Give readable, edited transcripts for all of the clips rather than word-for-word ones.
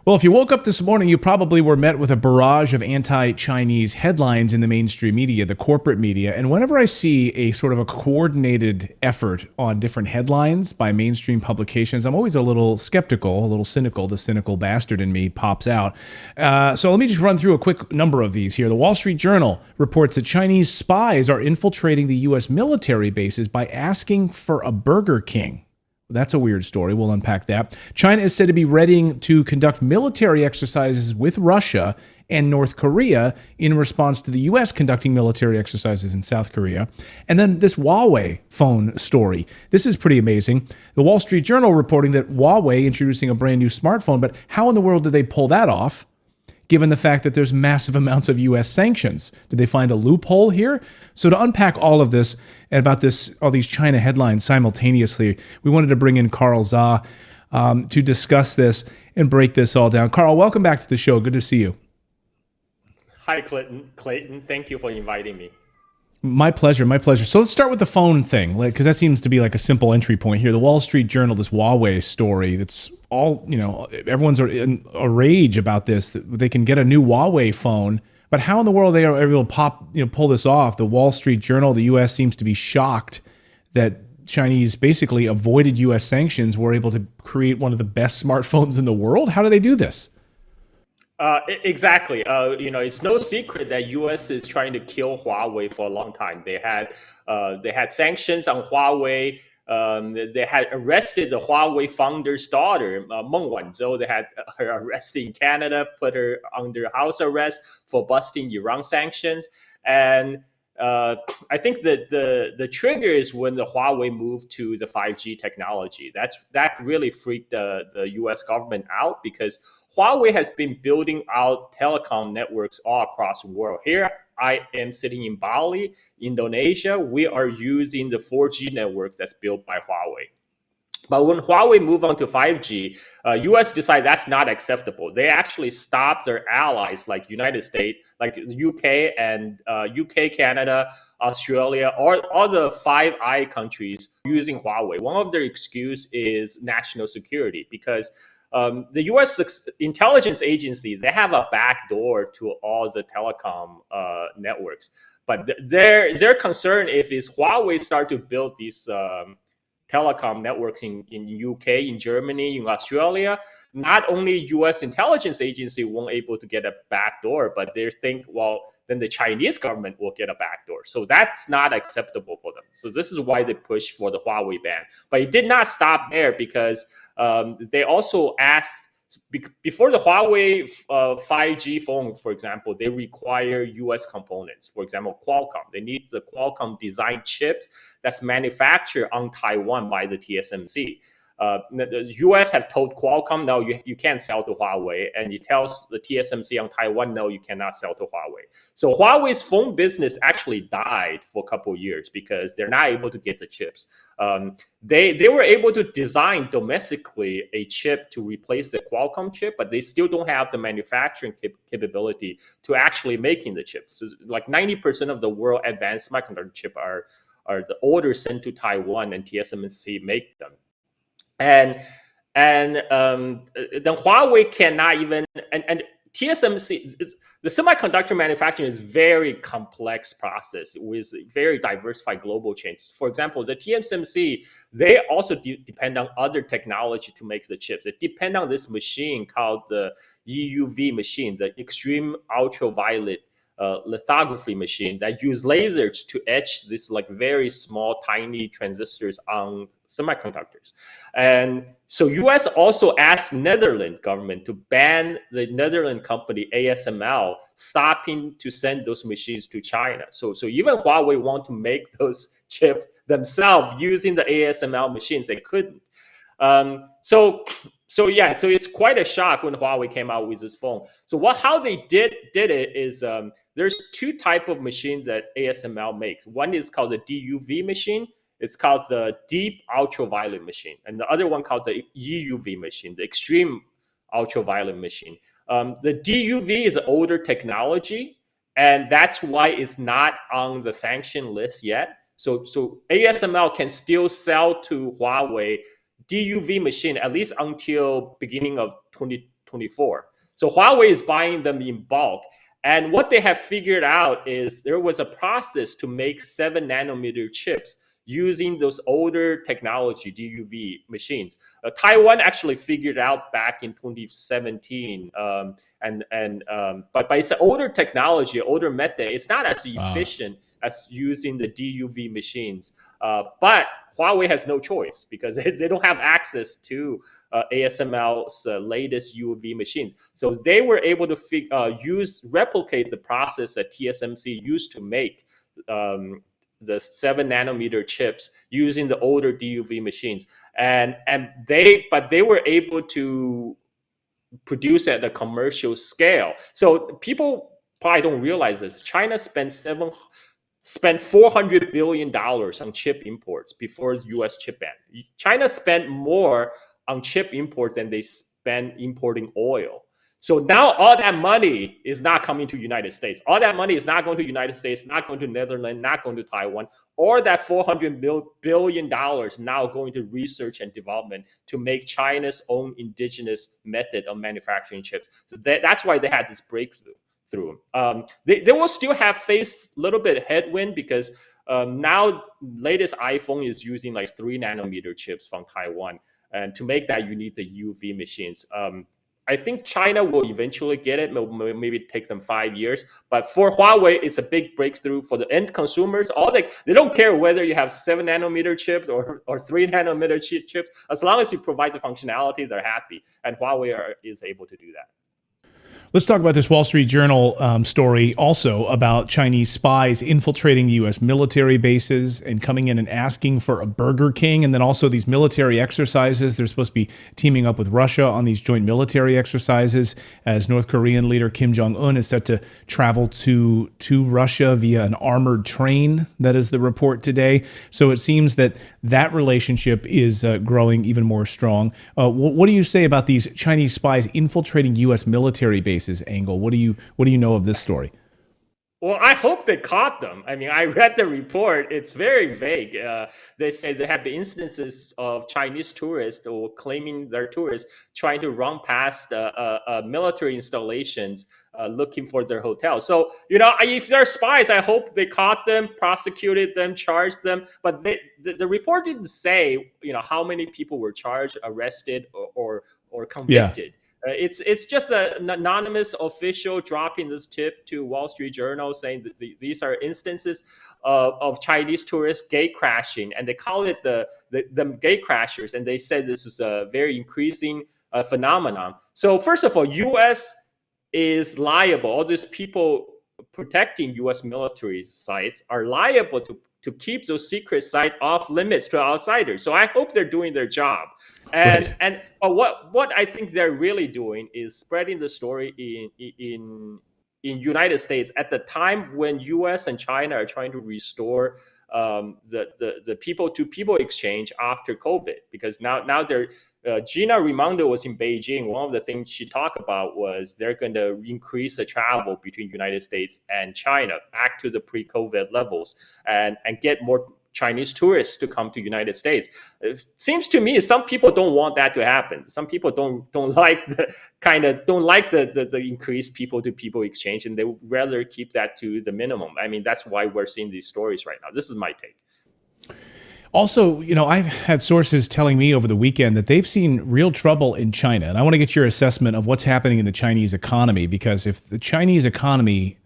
Well, if you woke up this morning, you probably were met with a barrage of anti-Chinese headlines in the mainstream media, the corporate media. And whenever I see a sort of a coordinated effort on different headlines by mainstream publications, I'm always a little skeptical, a little cynical. The cynical bastard in me pops out. So let me just run through a quick number of these here. The Wall Street Journal reports that Chinese spies are infiltrating the U.S. military bases by asking for a Burger King. That's a weird story. We'll unpack that. China is said to be readying to conduct military exercises with Russia and North Korea in response to the U.S. conducting military exercises in South Korea. And then this Huawei phone story. This is pretty amazing. The Wall Street Journal reporting that Huawei introducing a brand new smartphone, but how in the world did they pull that off? Given the fact that there's massive amounts of U.S. sanctions. Did they find a loophole here? So to unpack all of this and about all these China headlines simultaneously, we wanted to bring in Carl Zha to discuss this and break this all down. Carl, welcome back to the show. Good to see you. Hi, Clayton. Thank you for inviting me. My pleasure. My pleasure. So let's start with the phone thing, because that seems to be like a simple entry point here. The Wall Street Journal, this Huawei story, that's all, everyone's in a rage about this, that they can get a new Huawei phone. But how in the world they are able to pull this off? The Wall Street Journal, the U.S. seems to be shocked that Chinese basically avoided U.S. sanctions, were able to create one of the best smartphones in the world. How do they do this? Exactly. It's no secret that U.S. is trying to kill Huawei for a long time. They had sanctions on Huawei. They had arrested the Huawei founder's daughter, Meng Wanzhou. They had her arrested in Canada, put her under house arrest for busting Iran sanctions. And I think that the trigger is when the Huawei moved to the 5G technology. That really freaked the U.S. government out, because Huawei has been building out telecom networks all across the world. Here I am sitting in Bali, Indonesia. We are using the 4G network that's built by Huawei. But when Huawei moved on to 5G, U.S. decided that's not acceptable. They actually stopped their allies like United States, like UK and UK, Canada, Australia, all the Five Eyes countries using Huawei. One of their excuse is national security, because the U.S. intelligence agencies, they have a back door to all the telecom networks. But their concern if Huawei start to build these telecom networks in UK, in Germany, in Australia, not only U.S. intelligence agency won't able to get a backdoor, but they think, well, then the Chinese government will get a backdoor. So that's not acceptable for them. So this is why they push for the Huawei ban. But it did not stop there, because they also asked, before the Huawei 5G phone, for example, they require U.S. components. For example, Qualcomm. They need the Qualcomm design chips that's manufactured on Taiwan by the TSMC. The U.S. have told Qualcomm, no, you can't sell to Huawei, and it tells the TSMC on Taiwan, no, you cannot sell to Huawei. So Huawei's phone business actually died for a couple of years because they're not able to get the chips. They were able to design domestically a chip to replace the Qualcomm chip, but they still don't have the manufacturing capability to actually making the chips. So like 90% of the world advanced semiconductor chip are the orders sent to Taiwan, and TSMC make them. And then Huawei cannot even, and TSMC, the semiconductor manufacturing is very complex process with very diversified global chains. For example, the TSMC, they also depend on other technology to make the chips. They depend on this machine called the EUV machine, the extreme ultraviolet lithography machine that use lasers to etch this like very small, tiny transistors on semiconductors. And so U.S. also asked Netherlands government to ban the Netherlands company ASML, stopping to send those machines to China. So even Huawei want to make those chips themselves using the ASML machines, they couldn't. So it's quite a shock when Huawei came out with this phone. So how they did it is there's two type of machines that ASML makes. One is called the DUV machine. It's called the deep ultraviolet machine, and the other one called the EUV machine, the extreme ultraviolet machine. The DUV is older technology, and that's why it's not on the sanction list yet. So ASML can still sell to Huawei DUV machine at least until beginning of 2020 2024. So Huawei is buying them in bulk. And what they have figured out is there was a process to make 7 nanometer chips using those older technology DUV machines. Taiwan actually figured out back in 2017, but it's an older technology, older method. It's not as efficient as using the DUV machines. But Huawei has no choice because they don't have access to ASML's latest UV machines. So they were able to replicate the process that TSMC used to make the 7 nanometer chips using the older DUV machines, but they were able to produce at a commercial scale. So people probably don't realize this. China spent $400 billion on chip imports before the U.S. chip ban. China spent more on chip imports than they spent importing oil. So now all that money is not coming to the United States. All that money is not going to the United States, not going to Netherlands, not going to Taiwan, or that $400 billion now going to research and development to make China's own indigenous method of manufacturing chips. So that's why they had this breakthrough. They will still have faced a little bit of headwind because now latest iPhone is using like 3 nanometer chips from Taiwan. And to make that, you need the UV machines. I think China will eventually get it. Maybe take them 5 years. But for Huawei, it's a big breakthrough for the end consumers. They don't care whether you have 7 nanometer chips or 3 nanometer chips. As long as you provide the functionality, they're happy. And Huawei is able to do that. Let's talk about this Wall Street Journal story also about Chinese spies infiltrating U.S. military bases and coming in and asking for a Burger King. And then also these military exercises. They're supposed to be teaming up with Russia on these joint military exercises as North Korean leader Kim Jong-un is set to travel to Russia via an armored train. That is the report today. So it seems that relationship is growing even more strong. What do you say about these Chinese spies infiltrating U.S. military bases? Angle. What do you know of this story? Well, I hope they caught them. I mean, I read the report. It's very vague. They say there have been instances of Chinese tourists or claiming they're tourists trying to run past military installations looking for their hotel. So, if they're spies, I hope they caught them, prosecuted them, charged them. But the report didn't say, how many people were charged, arrested, or convicted. Yeah. It's just an anonymous official dropping this tip to Wall Street Journal saying that these are instances of Chinese tourists gate crashing, and they call it the gate crashers, and they said this is a very increasing phenomenon. So first of all, U.S. is liable. All these people protecting U.S. military sites are liable to keep those secret sites off limits to outsiders. So I hope they're doing their job. And what I think they're really doing is spreading the story in United States at the time when U.S. and China are trying to restore the people-to-people exchange after COVID, because now they're Gina Raimondo was in Beijing. One of the things she talked about was they're going to increase the travel between United States and China back to the pre-COVID levels and get more Chinese tourists to come to United States. It seems to me some people don't want that to happen. Some people don't like the increased people-to-people exchange, and they would rather keep that to the minimum. I mean, that's why we're seeing these stories right now. This is my take. Also, I've had sources telling me over the weekend that they've seen real trouble in China. And I want to get your assessment of what's happening in the Chinese economy, because if the Chinese economy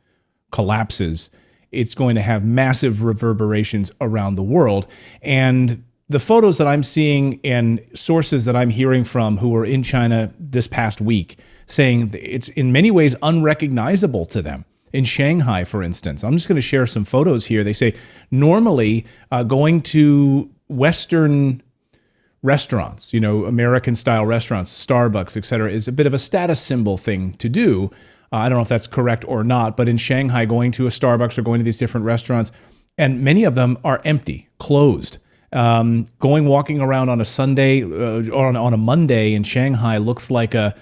collapses, it's going to have massive reverberations around the world. And the photos that I'm seeing and sources that I'm hearing from who were in China this past week saying it's in many ways unrecognizable to them. In Shanghai, for instance, I'm just going to share some photos here. They say normally going to Western restaurants, American-style restaurants, Starbucks, et cetera, is a bit of a status symbol thing to do. I don't know if that's correct or not, but in Shanghai, going to a Starbucks or going to these different restaurants, and many of them are empty, closed. Walking around on a Sunday or on a Monday in Shanghai looks like a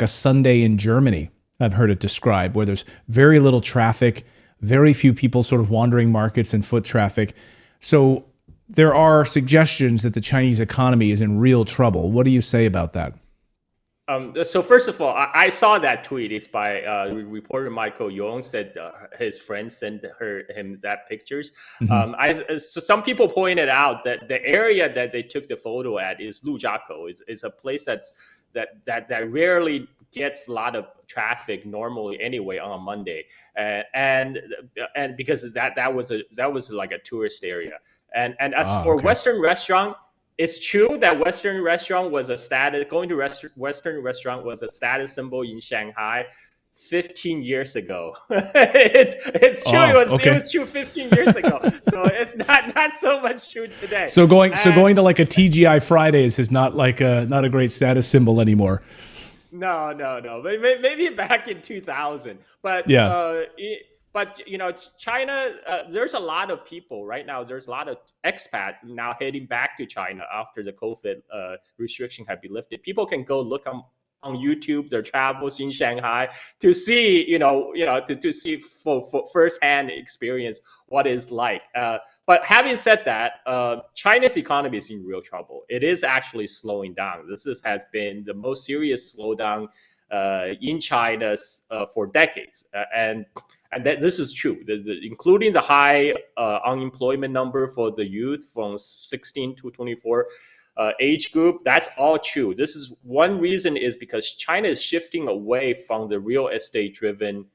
Sunday in Germany. I've heard it described, where there's very little traffic, very few people sort of wandering markets and foot traffic. So there are suggestions that the Chinese economy is in real trouble. What do you say about that? So first of all, I saw that tweet. It's by reporter Michael Yong. Said his friend sent him that pictures. Hmm. So some people pointed out that the area that they took the photo at is Lujiako. Is a place that rarely gets a lot of traffic normally anyway on a Monday, and because that was like a tourist area. And as Ah, for okay. Western restaurant, it's true that Western restaurant was a status going to Western restaurant was a status symbol in Shanghai 15 years ago. It's true. Oh, It okay. was true 15 years ago. So it's not so much true today. So going to like a TGI Fridays is not a great status symbol anymore. No. Maybe back in 2000, Yeah. but China. There's a lot of people right now. There's a lot of expats now heading back to China after the COVID restriction have been lifted. People can go look on YouTube their travels in Shanghai to see, to see for firsthand experience what it's like. But having said that, China's economy is in real trouble. It is actually slowing down. Has been the most serious slowdown in China for decades, and that this is true, including the high unemployment number for the youth from 16 to 24 age group. That's all true. This is one reason is because China is shifting away from the real estate driven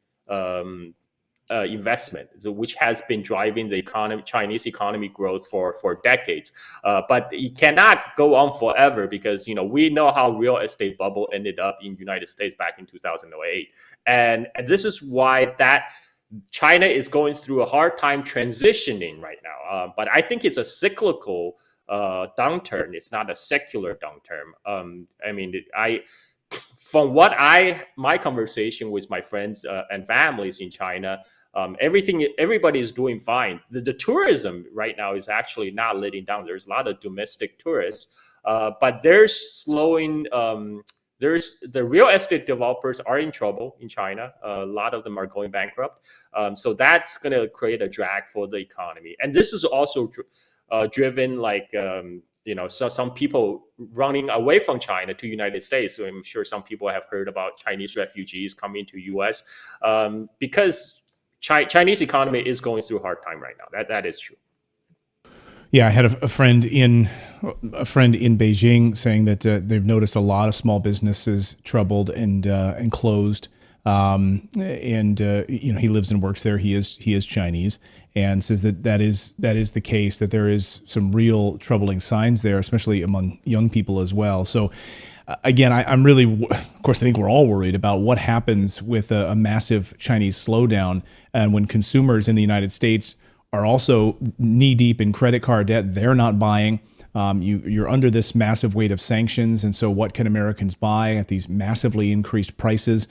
investment, so which has been driving the Chinese economy growth for decades. But it cannot go on forever because we know how real estate bubble ended up in the United States back in 2008, and this is why that China is going through a hard time transitioning right now. But I think it's a cyclical downturn. It's not a secular downturn. I mean, from what my conversation with my friends and families in China, everybody is doing fine. The tourism right now is actually not letting down. There's a lot of domestic tourists, but they're slowing. There's the real estate developers are in trouble in China. A lot of them are going bankrupt. So that's going to create a drag for the economy. And this is also driven like so some people running away from China to United States. So I'm sure some people have heard about Chinese refugees coming to U.S. Because Chinese economy is going through a hard time right now. That is true. Yeah, I had a friend in Beijing saying that they've noticed a lot of small businesses troubled and closed. He lives and works there. He is Chinese, and says that is the case. That there is some real troubling signs there, especially among young people as well. So. Again, I'm really, of course, I think we're all worried about what happens with a massive Chinese slowdown, and when consumers in the United States are also knee deep in credit card debt. They're not buying. You're under this massive weight of sanctions, and so what can Americans buy at these massively increased prices?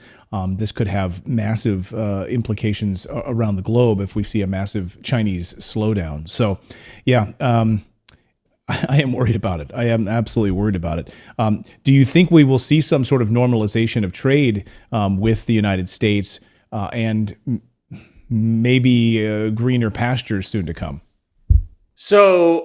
This could have massive implications around the globe if we see a massive Chinese slowdown. So, yeah. I am worried about it. I am absolutely worried about it. Do you think we will see some sort of normalization of trade with the United States and maybe greener pastures soon to come? So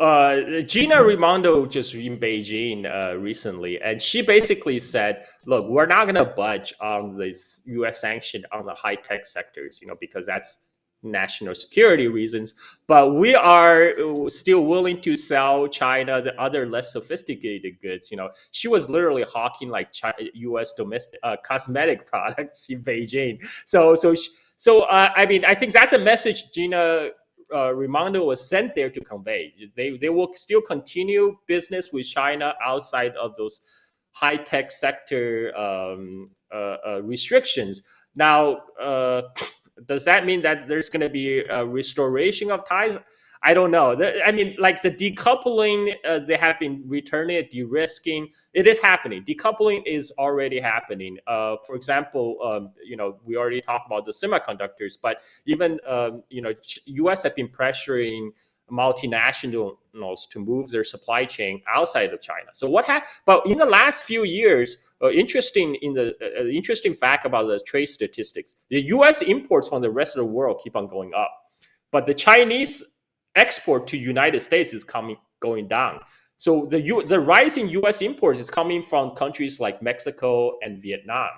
Gina Raimondo just in Beijing recently, and she basically said, "Look, we're not going to budge on this U.S. sanction on the high tech sectors, because that's national security reasons. But we are still willing to sell China the other less sophisticated goods." She was literally hawking like U.S. domestic cosmetic products in Beijing. I mean, I think that's a message Gina Raimondo was sent there to convey. They will still continue business with China outside of those high tech sector restrictions. Now, does that mean that there's going to be a restoration of ties? I don't know. I mean, like the decoupling, they have been returning it, de-risking. It is happening. Decoupling is already happening. For example, we already talked about the semiconductors, but even U.S. have been pressuring multinationals to move their supply chain outside of China. So what happened? But in the last few years, interesting fact about the trade statistics: the U.S. imports from the rest of the world keep on going up, but the Chinese export to United States is going down. So the rise in U.S. imports is coming from countries like Mexico and Vietnam.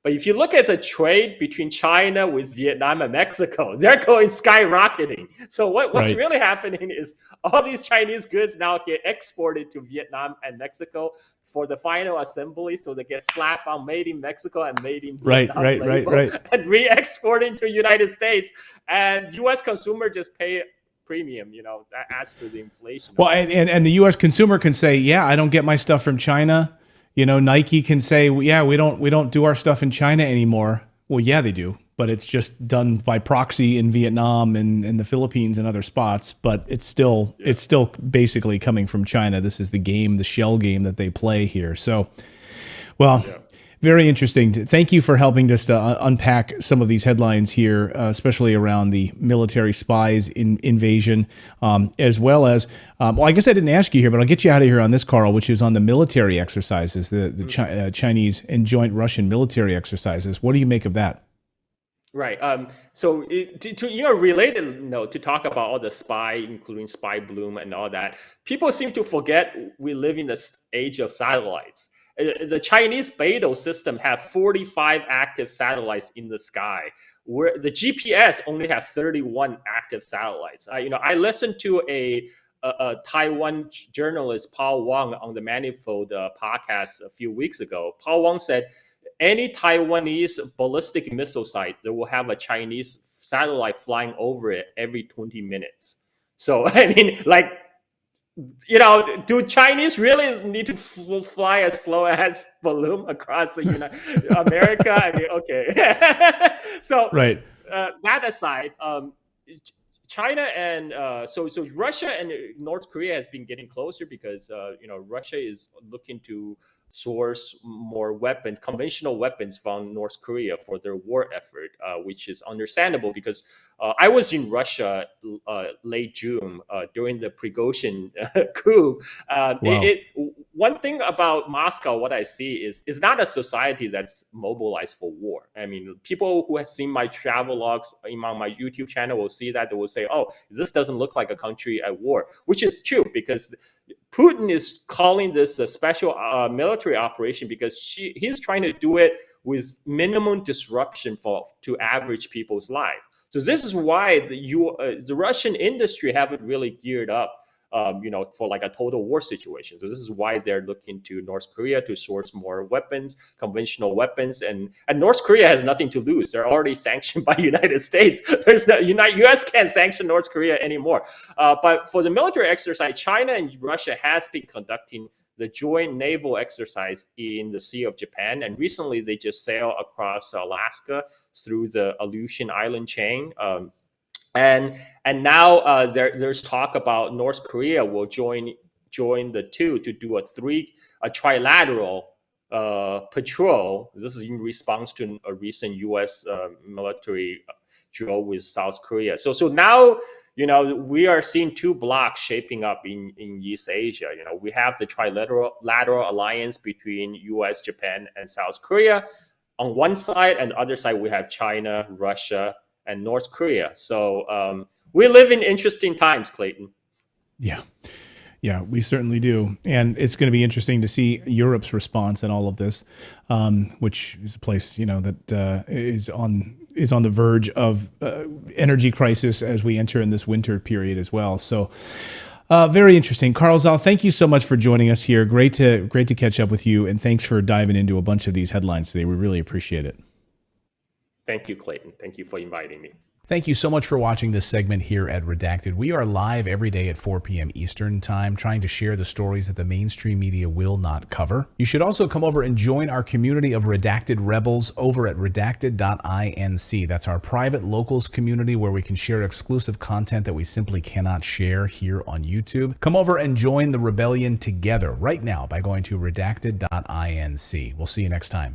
But if you look at the trade between China with Vietnam and Mexico, they're going skyrocketing. So what's Right. really happening is all these Chinese goods now get exported to Vietnam and Mexico for the final assembly. So they get slapped on made in Mexico and made in Vietnam label and re-exported to United States. And U.S. consumer just pay premium, that adds to the inflation. Well, and the U.S. consumer can say, yeah, I don't get my stuff from China. Nike can say, yeah, we don't do our stuff in China anymore. Well, yeah, they do, but it's just done by proxy in Vietnam and the Philippines and other spots. But it's still basically coming from China. This is the shell game that they play here. So, well. Yeah. Very interesting. Thank you for helping us to unpack some of these headlines here, especially around the military spies invasion, as well as, well, I guess I didn't ask you here, but I'll get you out of here on this, Carl, which is on the military exercises, the Chinese and joint Russian military exercises. What do you make of that? Right. So related note, to talk about all the spy, including spy bloom and all that, people seem to forget we live in the age of satellites. The Chinese Beidou system have 45 active satellites in the sky, where the GPS only have 31 active satellites. I listened to a Taiwan journalist, Paul Wang, on the Manifold podcast a few weeks ago. Paul Wang said, any Taiwanese ballistic missile site, they will have a Chinese satellite flying over it every 20 minutes. So, do Chinese really need to fly a slow as balloon across America? I mean, okay. So, right. That aside, China and so Russia and North Korea has been getting closer because Russia is looking to source more weapons, conventional weapons from North Korea for their war effort, which is understandable because I was in Russia late June during the Prigozhin coup. Wow. One thing about Moscow, what I see is not a society that's mobilized for war. I mean, people who have seen my travel logs on my YouTube channel will see that. They will say, oh, this doesn't look like a country at war, which is true because Putin is calling this a special military operation because he's trying to do it with minimum disruption to average people's life. So this is why the Russian industry haven't really geared up, for like a total war situation. So this is why they're looking to North Korea to source more weapons, conventional weapons, and North Korea has nothing to lose. They're already sanctioned by the United States. U.S. can't sanction North Korea anymore. But for the military exercise, China and Russia has been conducting the joint naval exercise in the Sea of Japan, and recently they just sailed across Alaska through the Aleutian Island chain. And now there's talk about North Korea will join the two to do a trilateral patrol. This is in response to a recent U.S. Military drill with South Korea. So now we are seeing two blocks shaping up in East Asia. We have the trilateral alliance between U.S., Japan, and South Korea on one side, and the other side we have China, Russia, and North Korea. So we live in interesting times, Clayton. Yeah, we certainly do. And it's going to be interesting to see Europe's response in all of this, which is a place, that is on the verge of energy crisis as we enter in this winter period as well. So very interesting. Carl Zhao, thank you so much for joining us here. Great to catch up with you. And thanks for diving into a bunch of these headlines today. We really appreciate it. Thank you, Clayton. Thank you for inviting me. Thank you so much for watching this segment here at Redacted. We are live every day at 4 p.m. Eastern Time, trying to share the stories that the mainstream media will not cover. You should also come over and join our community of Redacted Rebels over at redacted.inc. That's our private locals community where we can share exclusive content that we simply cannot share here on YouTube. Come over and join the rebellion together right now by going to redacted.inc. We'll see you next time.